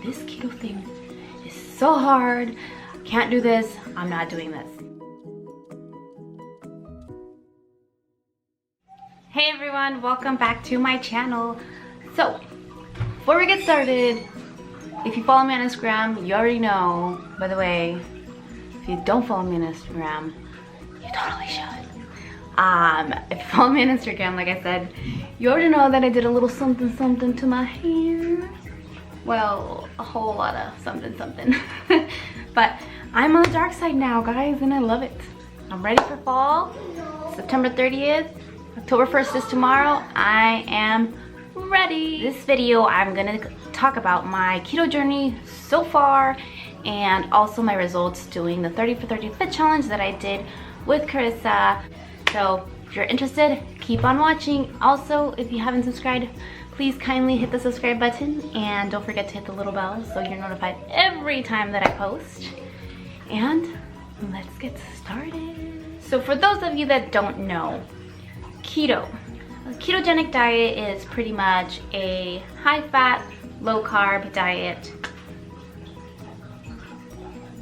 this keto thing is so hard. I can't do this. I'm not doing this. Hey everyone, welcome back to my channel. So, before we get started, if you follow me on Instagram, you already know. By the way, if you don't follow me on Instagram, you totally should. If you follow me on Instagram, like I said, you already know that I did a little something to my hair. Well, a whole lot of something. But I'm on the dark side now, guys, and I love it. I'm ready for fall. September 30th, October 1st is tomorrow. I am ready. This video, I'm gonna talk about my keto journey so far and also my results doing the 30 for 30 fit challenge that I did with Carissa. So if you're interested, keep on watching. Also, if you haven't subscribed, please kindly hit the subscribe button and don't forget to hit the little bell so you're notified every time that I post. And let's get started. So for those of you that don't know, keto. A ketogenic diet is pretty much a high-fat, low-carb diet.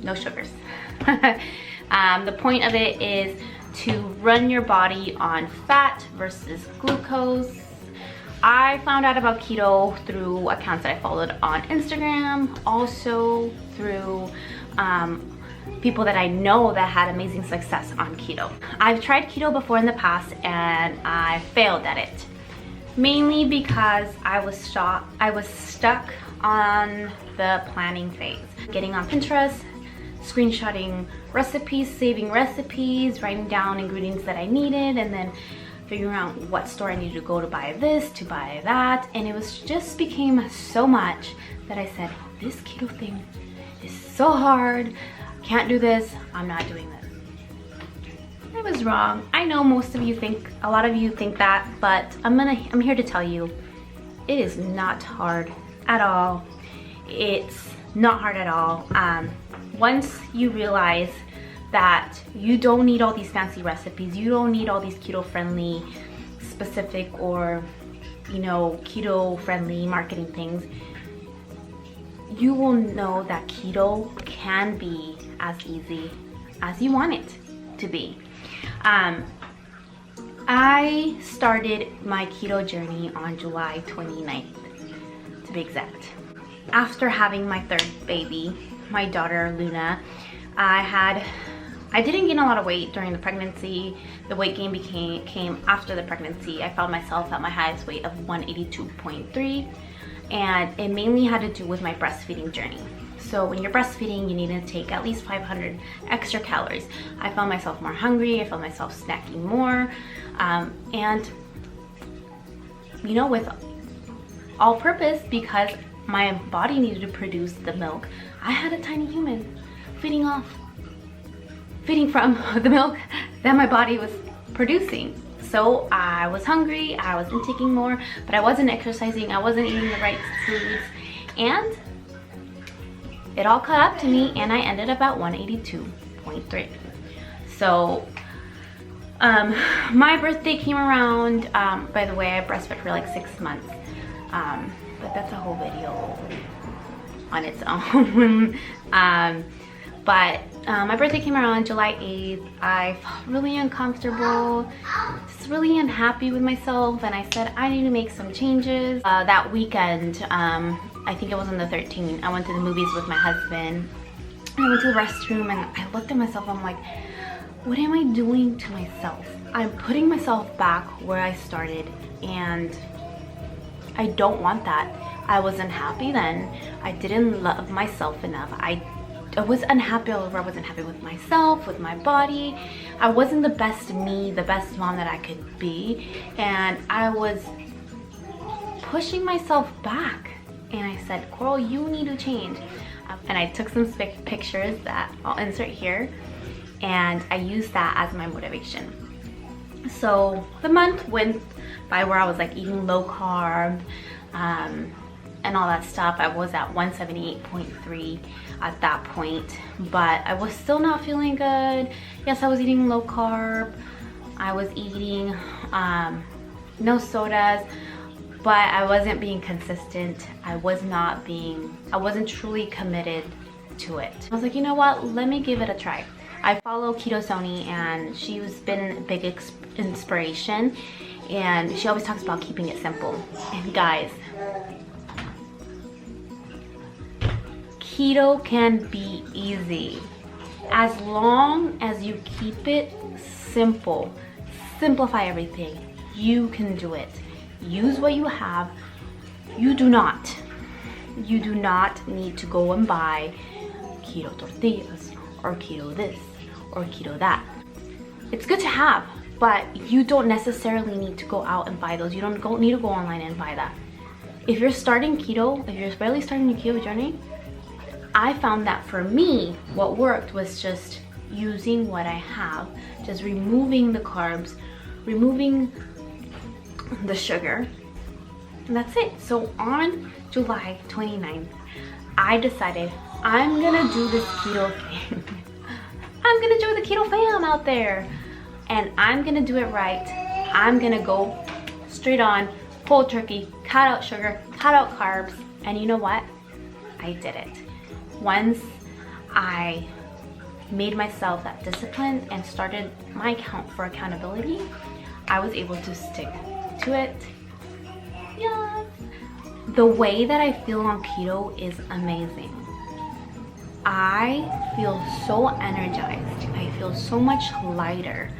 No sugars. The point of it is to run your body on fat versus glucose. I found out about keto through accounts that I followed on Instagram, also through people that I know that had amazing success on keto. I've tried keto before in the past and I failed at it. Mainly because I was stuck on the planning phase. Getting on Pinterest, screenshotting recipes, saving recipes, writing down ingredients that I needed, and then figuring out what store I needed to go to buy this, to buy that. And it was just became so much that I said, this keto thing is so hard. I can't do this. I'm not doing this. I was wrong. I know most of you think, a lot of you think that, but I'm here to tell you, it is not hard at all. It's not hard at all. Once you realize that you don't need all these fancy recipes, you don't need all these keto-friendly specific or, you know, keto-friendly marketing things, you will know that keto can be as easy as you want it to be. I started my keto journey on July 29th, to be exact. After having my third baby, my daughter Luna, I didn't gain a lot of weight during the pregnancy. The weight gain came after the pregnancy. I found myself at my highest weight of 182.3, and it mainly had to do with my breastfeeding journey. So when you're breastfeeding, you need to take at least 500 extra calories. I found myself more hungry. I found myself snacking more, and you know, with all purpose, because my body needed to produce the milk. I had a tiny human feeding from the milk that my body was producing. So I was hungry, I was intaking more, but I wasn't exercising, I wasn't eating the right foods, and it all caught up to me and I ended up at 182.3. So my birthday came around. By the way, I breastfed for like 6 months, but that's a whole video on its own. But my birthday came around July 8th. I felt really uncomfortable, just really unhappy with myself, and I said I need to make some changes. That weekend, I think it was on the 13th, I went to the movies with my husband. I went to the restroom and I looked at myself, I'm like, what am I doing to myself? I'm putting myself back where I started, and I don't want that. I wasn't happy then. I didn't love myself enough. I was unhappy over. I wasn't happy with myself, with my body. I wasn't the best me, the best mom that I could be, and I was pushing myself back. And I said, Coral, you need to change. And I took some pictures that I'll insert here, and I used that as my motivation. So the month went by where I was like eating low carb, and all that stuff. I was at 178.3 at that point, but I was still not feeling good. Yes, I was eating low carb. I was eating no sodas. but I wasn't being consistent. I wasn't truly committed to it. I was like, you know what, let me give it a try. I follow Keto Journey, and she's been a big inspiration, and she always talks about keeping it simple. And guys, keto can be easy as long as you keep it simple. Simplify everything. You can do it. Use what you have. You do not need to go and buy keto tortillas or keto this or keto that. It's good to have, but you don't necessarily need to go out and buy those. You don't need to go online and buy that. If you're starting keto, if you're barely starting your keto journey, I found that for me, what worked was just using what I have, just removing the carbs, removing the sugar, and that's it. So on July 29th, I decided I'm gonna do this keto thing. I'm gonna do the keto fam out there, and I'm gonna do it right. I'm gonna go straight on, cold turkey, cut out sugar, cut out carbs, and you know what? I did it. Once I made myself that discipline and started my account for accountability, I was able to stick to it. Yes. The way that I feel on keto is amazing. I feel so energized. I feel so much lighter.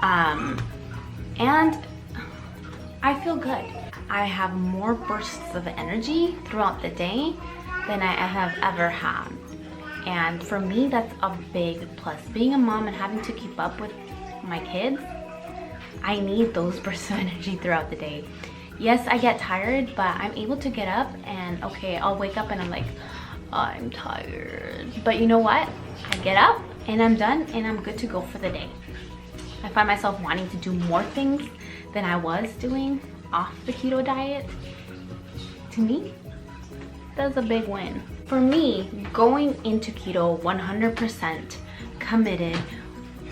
And I feel good. I have more bursts of energy throughout the day than I have ever had. And for me, that's a big plus. Being a mom and having to keep up with my kids, I need those bursts of energy throughout the day. Yes, I get tired, but I'm able to get up and okay, I'll wake up and I'm like, I'm tired. But you know what? I get up and I'm done and I'm good to go for the day. I find myself wanting to do more things than I was doing off the keto diet. To me, that's a big win. For me, going into keto 100% committed,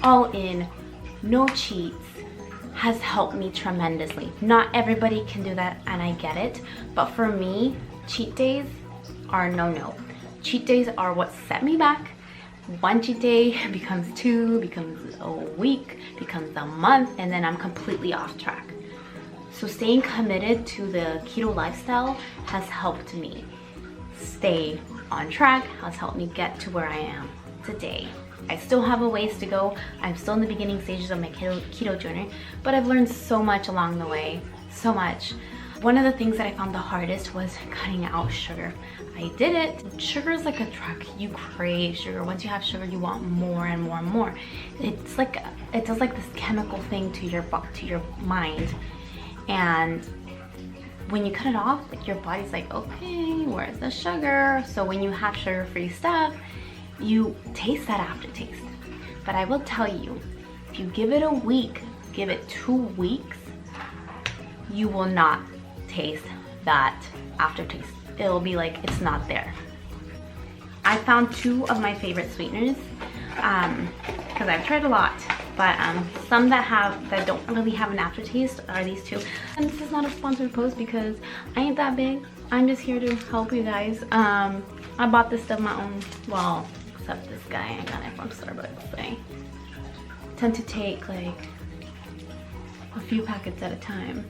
all in, no cheats, has helped me tremendously. Not everybody can do that, and I get it, but for me, cheat days are no-no. Cheat days are what set me back. One cheat day becomes two, becomes a week, becomes a month, and then I'm completely off track. So staying committed to the keto lifestyle has helped me stay on track, has helped me get to where I am today. I still have a ways to go. I'm still in the beginning stages of my keto journey, but I've learned so much along the way, so much. One of the things that I found the hardest was cutting out sugar. I did it. Sugar is like a drug. You crave sugar. Once you have sugar, you want more and more and more. It's like, it does like this chemical thing to your mind. And when you cut it off, like your body's like, okay, where's the sugar? So when you have sugar-free stuff, you taste that aftertaste. But I will tell you, if you give it a week, give it 2 weeks, you will not taste that aftertaste. It'll be like it's not there. I found 2 of my favorite sweeteners because I've tried a lot, but some that don't really have an aftertaste are these 2. And this is not a sponsored post because I ain't that big. I'm just here to help you guys. I bought this stuff my own, well, except this guy, I got it from Starbucks. I tend to take like a few packets at a time.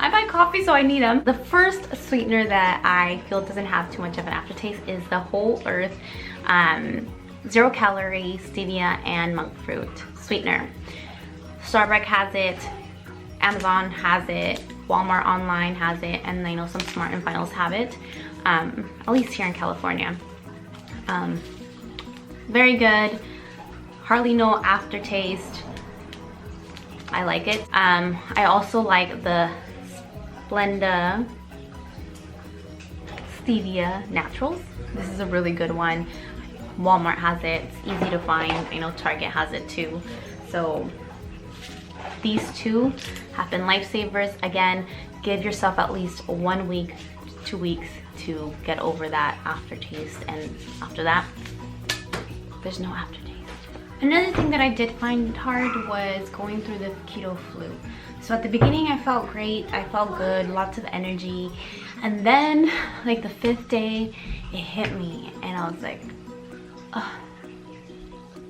I buy coffee, so I need them. The first sweetener that I feel doesn't have too much of an aftertaste is the Whole Earth 0 calorie stevia and monk fruit sweetener. Starbucks has it, Amazon has it, Walmart online has it, and I know some Smart and Finals have it, at least here in California. Very good, hardly no aftertaste. I like it. I also like the Splenda Stevia Naturals. This is a really good one. Walmart has it. It's easy to find. I know Target has it too. So these 2 have been lifesavers. Again, give yourself at least 1 week, 2 weeks to get over that aftertaste, and after that, there's no aftertaste. Another thing that I did find hard was going through the keto flu. So at the beginning I felt great, I felt good, lots of energy. And then like the 5th day, it hit me and I was like, oh,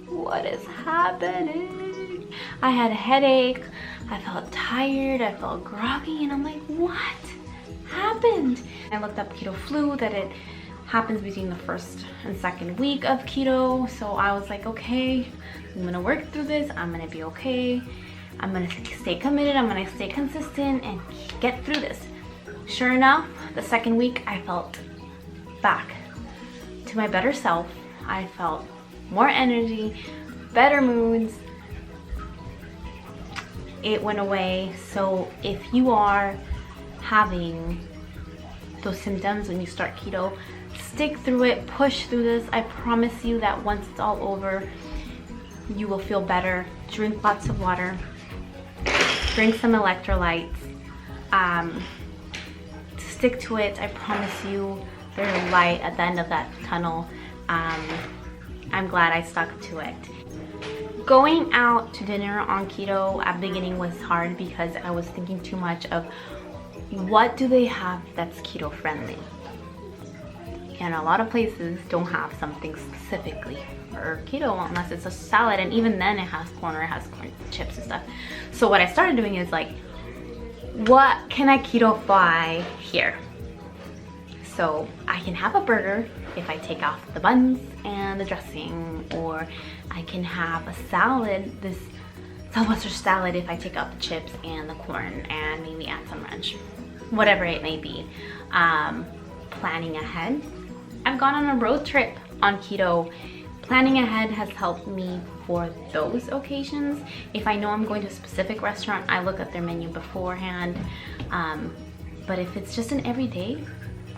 what is happening? I had a headache, I felt tired, I felt groggy, and I'm like, what happened? I looked up keto flu, that it happens between the 1st and 2nd week of keto. So I was like, okay, I'm gonna work through this, I'm gonna be okay, I'm gonna stay committed, I'm gonna stay consistent and get through this. Sure enough, the 2nd week I felt back to my better self. I felt more energy, better moods. It went away. So if you are having those symptoms when you start keto, stick through it, push through this. I promise you that once it's all over, you will feel better. Drink lots of water, drink some electrolytes, stick to it. I promise you there's a light at the end of that tunnel. I'm glad I stuck to it. Going out to dinner on keto at the beginning was hard because I was thinking too much of what do they have that's keto friendly. And a lot of places don't have something specifically for keto unless it's a salad, and even then it has corn or it has corn chips and stuff. So what I started doing is like, what can I keto-fy here? So I can have a burger if I take off the buns and the dressing, or I can have a salad, this Southwestern salad, if I take out the chips and the corn and maybe add some ranch, whatever it may be. Planning ahead. I've gone on a road trip on keto. Planning ahead has helped me for those occasions. If I know I'm going to a specific restaurant, I look at their menu beforehand. But if it's just an everyday,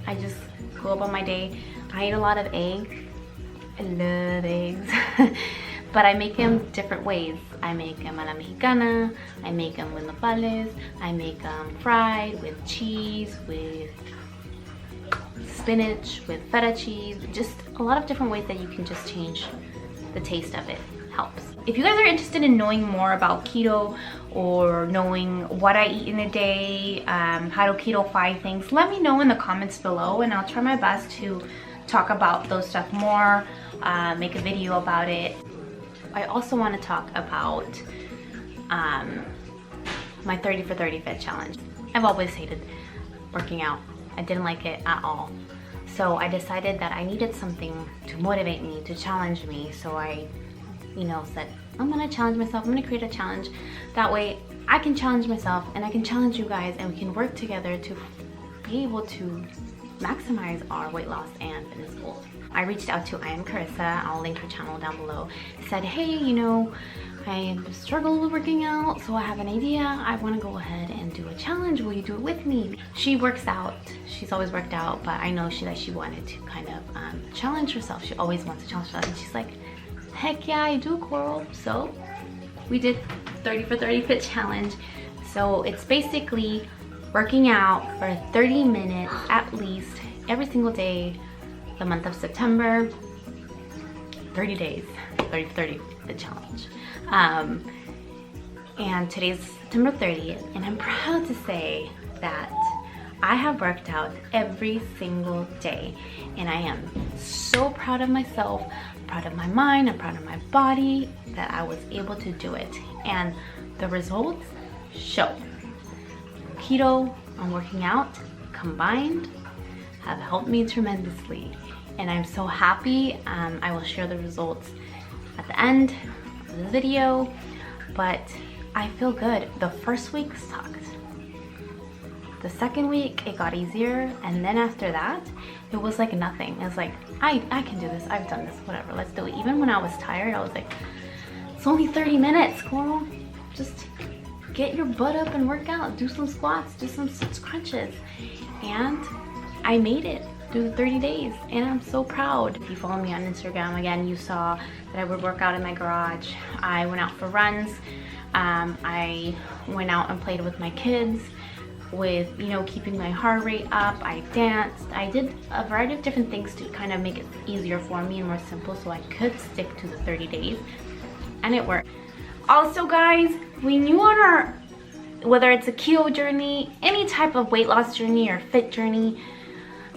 I just go about my day. I eat a lot of eggs. I love eggs. But I make them different ways. I make them a la mexicana, I make them with nopales, I make them fried with cheese, with spinach, with feta cheese, just a lot of different ways that you can just change the taste of it. Helps. If you guys are interested in knowing more about keto or knowing what I eat in a day, how to keto-fy things, let me know in the comments below and I'll try my best to talk about those stuff more, make a video about it. I also want to talk about my 30 for 30 fit challenge. I've always hated working out. I didn't like it at all. So I decided that I needed something to motivate me, to challenge me. So I, said, I'm gonna challenge myself. I'm gonna create a challenge. That way I can challenge myself and I can challenge you guys, and we can work together to be able to maximize our weight loss and fitness goals. I reached out to Carissa, I'll link her channel down below. I said, hey, I struggle with working out, so I have an idea. I want to go ahead and do a challenge. Will you do it with me? She works out. She's always worked out, but I know that she wanted to kind of challenge herself. She always wants to challenge herself, and she's like, heck yeah, I do, Coral. So we did 30 for 30 fit challenge. So it's basically working out for 30 minutes at least every single day the month of September. 30 days, 30 for 30 fit challenge. And today's September 30th, and I'm proud to say that I have worked out every single day, and I am so proud of myself, proud of my mind, I'm proud of my body that I was able to do it, and the results show. Keto and working out combined have helped me tremendously, and I'm so happy. I will share the results at the end of the video, but I feel good. The first week sucked. The second week it got easier, and then after that it was like nothing. It was like, I can do this, I've done this, whatever, let's do it. Even when I was tired, I was like, it's only 30 minutes, Coral. Just get your butt up and work out, do some squats, do some crunches. And I made it through 30 days, and I'm so proud. If you follow me on Instagram, again, you saw that I would work out in my garage. I went out for runs. I went out and played with my kids, with keeping my heart rate up. I danced. I did a variety of different things to kind of make it easier for me and more simple, so I could stick to the 30 days. and it worked. Also guys, when you are whether it's a keto journey, any type of weight loss journey or fit journey,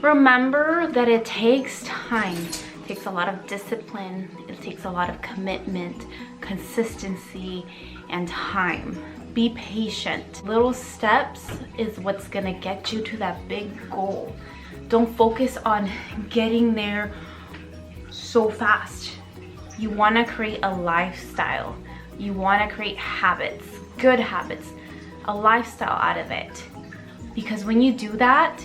remember that it takes time. It takes a lot of discipline. It takes a lot of commitment, consistency, and time. Be patient. Little steps is what's gonna get you to that big goal. Don't focus on getting there so fast. You wanna create a lifestyle. You wanna create habits, good habits, a lifestyle out of it. Because when you do that,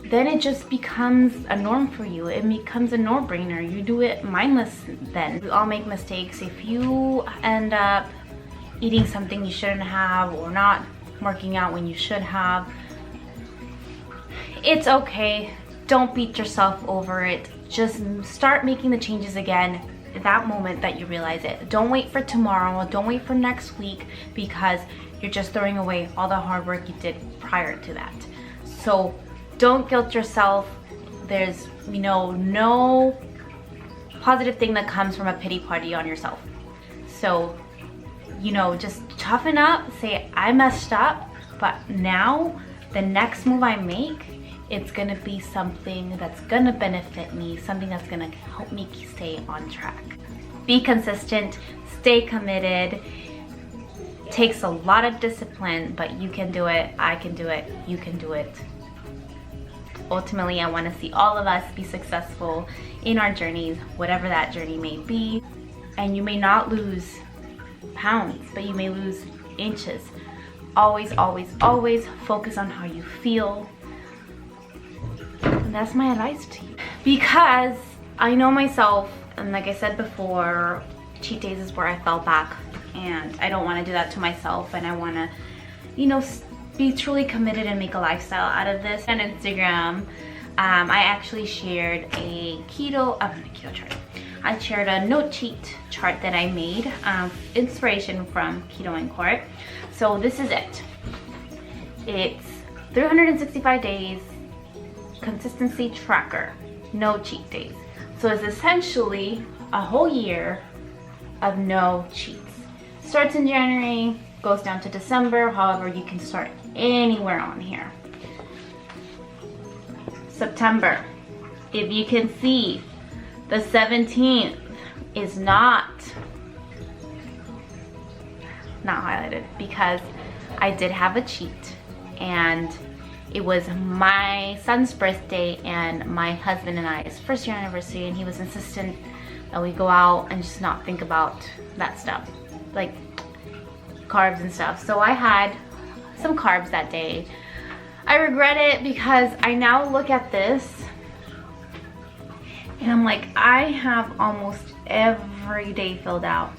then it just becomes a norm for you. It becomes a no-brainer. You do it mindless then. We all make mistakes. If you end up eating something you shouldn't have or not working out when you should have, it's okay. Don't beat yourself over it. Just start making the changes again that moment that you realize it. Don't wait for tomorrow. Don't wait for next week, because you're just throwing away all the hard work you did prior to that. So don't guilt yourself. There's, you know, no positive thing that comes from a pity party on yourself. So, you know, just toughen up, say I messed up, but now the next move I make, it's gonna be something that's gonna benefit me, something that's gonna help me stay on track. Be consistent, stay committed. It takes a lot of discipline, but you can do it, I can do it, you can do it. Ultimately, I wanna see all of us be successful in our journeys, whatever that journey may be. And you may not lose pounds, but you may lose inches. Always, always, always focus on how you feel. And that's my advice to you. Because I know myself, and like I said before, cheat days is where I fell back, and I don't want to do that to myself, and I want to, you know, be truly committed and make a lifestyle out of this. On Instagram, I actually shared a keto chart. I shared a no cheat chart that I made, inspiration from Keto and Court. So this is it. It's 365 days consistency tracker, no cheat days. So it's essentially a whole year of no cheats. Starts in January, goes down to December. However, you can start anywhere on here. September, if you can see, the 17th is not highlighted because I did have a cheat, and it was my son's birthday and my husband and I's first year anniversary, and he was insistent that we go out and just not think about that stuff, like carbs and stuff. So I had some carbs that day. I regret it because I now look at this and I'm like, I have almost every day filled out.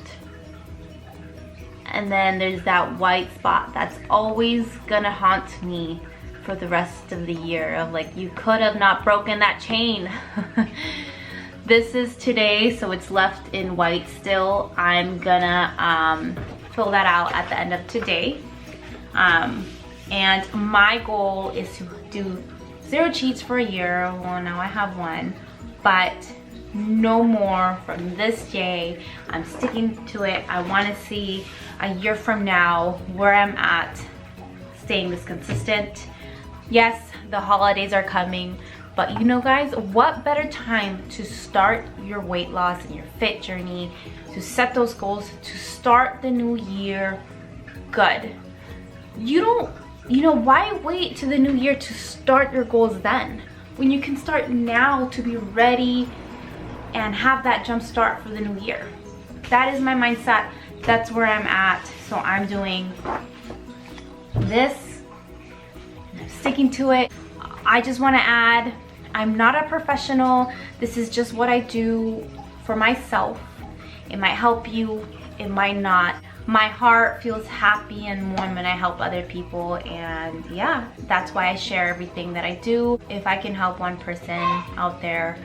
And then there's that white spot that's always gonna haunt me for the rest of the year of like, you could have not broken that chain. This is today, so it's left in white still. I'm gonna fill that out at the end of today. And my goal is to do 0 cheats for a year. Well, now I have 1, but no more from this day. I'm sticking to it. I want to see a year from now where I'm at, staying this consistent. Yes, the holidays are coming, but you know guys, what better time to start your weight loss and your fit journey, to set those goals, to start the new year good. You know, why wait to the new year to start your goals then, when you can start now to be ready and have that jump start for the new year? That is my mindset. That's where I'm at. So I'm doing this, I'm sticking to it. I just want to add, I'm not a professional. This is just what I do for myself. It might help you, it might not. My heart feels happy and warm when I help other people, and yeah, that's why I share everything that I do. If I can help one person out there,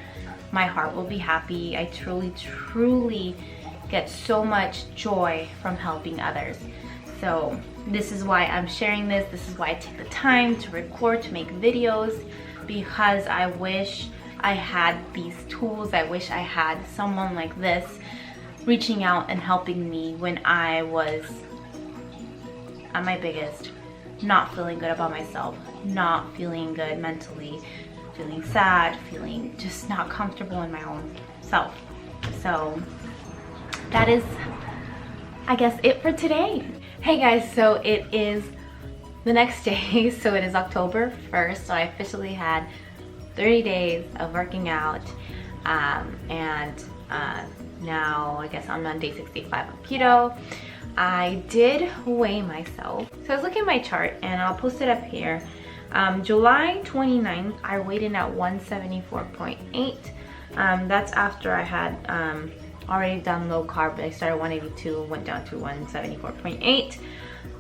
my heart will be happy. I truly get so much joy from helping others. So this is why I'm sharing this. This is why I take the time to record, to make videos, because I wish I had these tools. I wish I had someone like this reaching out and helping me when I was at my biggest, not feeling good about myself, not feeling good mentally, feeling sad, feeling just not comfortable in my own self. So that is, I guess, it for today. Hey guys, so it is the next day, so it is October 1st, so I officially had 30 days of working out, and now I guess I'm on day 65 of keto. I did weigh myself. So I was looking at my chart, and I'll post it up here. July 29th, I weighed in at 174.8. That's after I had already done low carb. I started 182, went down to 174.8.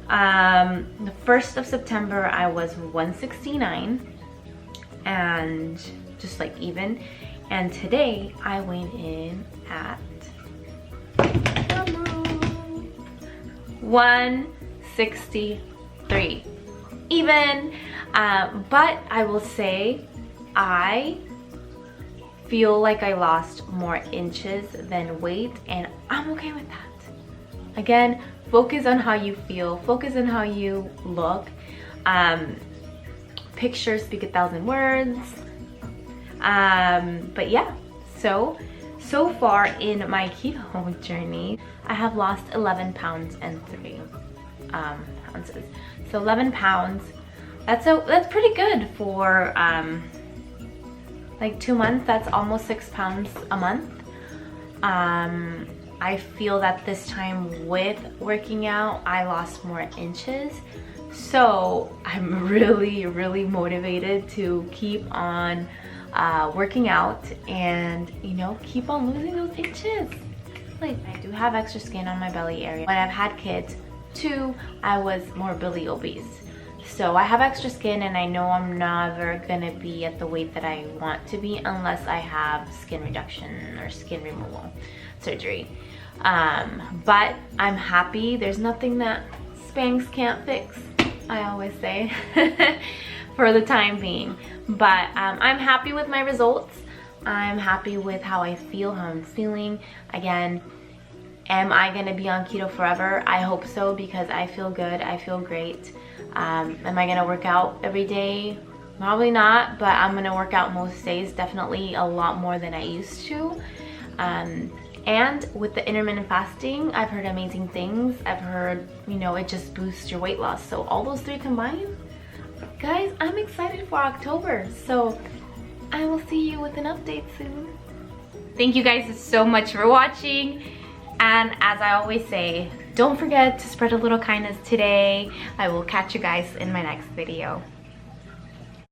The 1st of September, I was 169, and just like even. And today, I weighed in at 163, even. But I will say, I feel like I lost more inches than weight, and I'm okay with that. Again, focus on how you feel, focus on how you look. Pictures speak 1,000 words. But yeah, so far in my keto journey, I have lost 11 pounds and 3 ounces. So 11 pounds, that's pretty good for like 2 months. That's almost 6 pounds a month. I feel that this time with working out, I lost more inches. So I'm really motivated to keep on working out and, you know, keep on losing those inches. Like, I do have extra skin on my belly area. When I've had kids too, I was morbidly obese. So I have extra skin, and I know I'm never gonna be at the weight that I want to be unless I have skin reduction or skin removal surgery. But I'm happy. There's nothing that Spanx can't fix, I always say, for the time being. But I'm happy with my results. I'm happy with how I feel, how I'm feeling. Again, am I gonna be on keto forever? I hope so, because I feel good, I feel great. Am I gonna work out every day? Probably not, but I'm gonna work out most days, definitely a lot more than I used to. And with the intermittent fasting, I've heard amazing things. I've heard, you know, it just boosts your weight loss. So all those three combined, guys, I'm excited for October. So I will see you with an update soon. Thank you guys so much for watching. And as I always say, don't forget to spread a little kindness today. I will catch you guys in my next video.